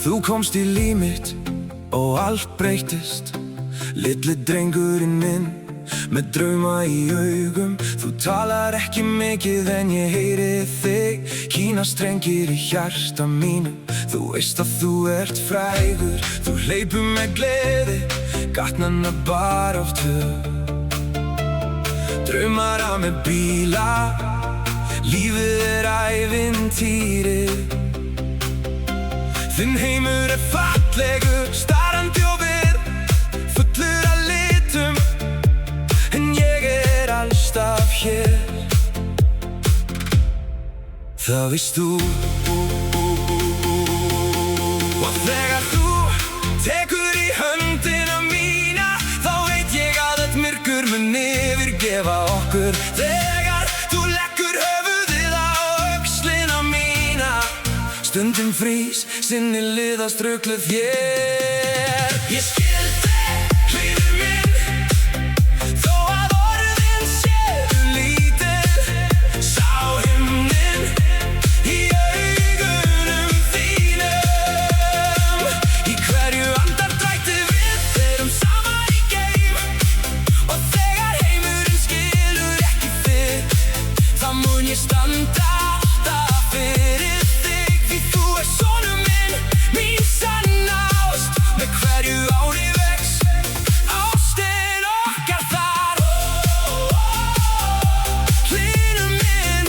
Þú komst í líf mitt og allt breyttist. Litli drengurinn minn með drauma í augum. Þú talar ekki mikið en ég heyri þig. Kínastrengir í hjarta mínu. Þú veist að þú ert frægur. Þú hleypur með gleði, gatnanna bara á tög. Draumar af með bíla, lífið er ævintýri. Þinn heimur er fallegur, starrandi og við, fullur af litum, en ég er allstaf hér. Það veist þú. Og þegar þú tekur í höndina mína, þá veit ég að öll myrkur mun yfirgefa okkur. Þegar þú leggur höfuðið á öxlina mína, stundin frýs, sinni liðast rugluð þér. Ég skil þig, hlýður minn, þó að orðin séu lítil. Sá himnin í augunum þínum. Í hverju andardrætti við erum saman í geim. Og þegar heimurinn skilur ekki þig, þá mun ég standa alltaf fyrir. Sonur minn, mín sanna ást, með hverju ári vex ástin okkar þar. Hlynur minn,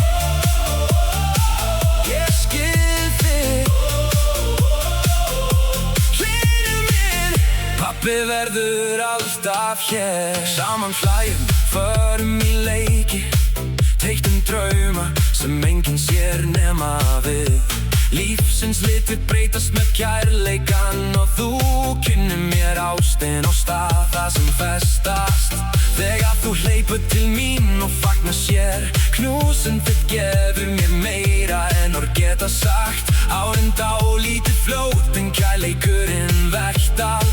ég skil þig. Hlynur minn, pabbi verður alltaf hér. Saman hlæjum, förum í leiki, teiknum drauma sem enginn sér nema við. Lífsins litir breytast með kærleikan, og þú kynnir mér ástin á stað þar sem festast. Þegar þú hleypur til mín og fagnar sér, knúsin þitt gefur mér meira en orð geta sagt. Árin dálítið fljót en kærleikurinn vektar.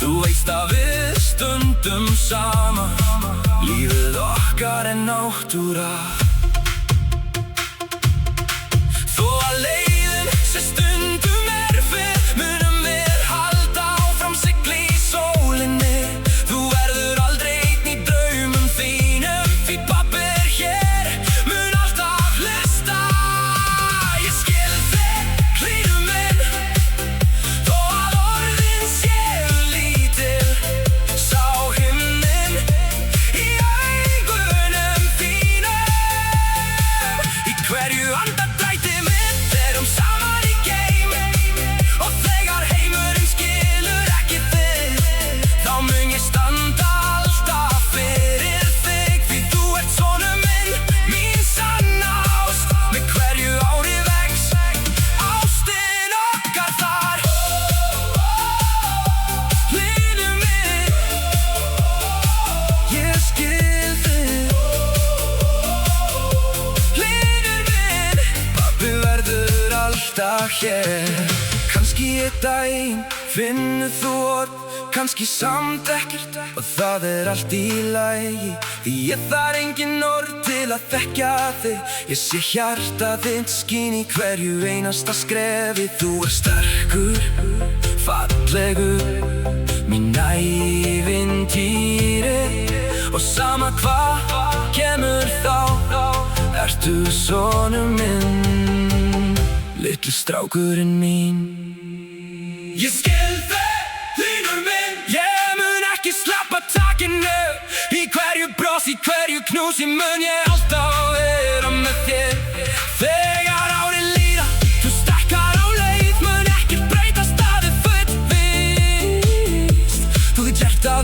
Þú veist að við stundum saman, lífið okkar er náttúra. Þó að leiðin sé stundum erfið, munum við halda áfram sigli í sólinni. Þú verður aldrei einn í draumum þínum, því pabbi er hér, mun alltaf hlusta. Ég skil þig, hlýður minn, þó að orðin séu lítil. Sá himnin í augunum þínum. Í hverju andardrætti við erum saman í geim. Og þegar heimurinn skilur ekki þig, þá mun ég standa alltaf fyrir þig. Því þú ert sonur minn, mín sanna ást, með hverju ári vex ástin okkar þar. Hlynur minn, ég skil þig. Hlynur minn, pabbi verður alltaf hér. Kannski einn daginn finnur þú orð, kannski samt ekkert, og það er allt í lagi. Því ég þarf engin orð til að þekkja þig. Ég sé hjarta þitt skín í hverju einasta skrefi. Þú ert sterkur, fallegur, mín ævintýri. Og sama hvað kemur þá, ertu sonur minn, litli strákurinn mín. Ég skil þig, hlýður minn, ég mun ekki slappa takinu. Í hverju bros, í hverju knúsi mun ég alltaf vera með þér. Þegar árin líða, þú stækkar á leið, mun ekkert breytast, það er fullvíst. Þú þitt hjartað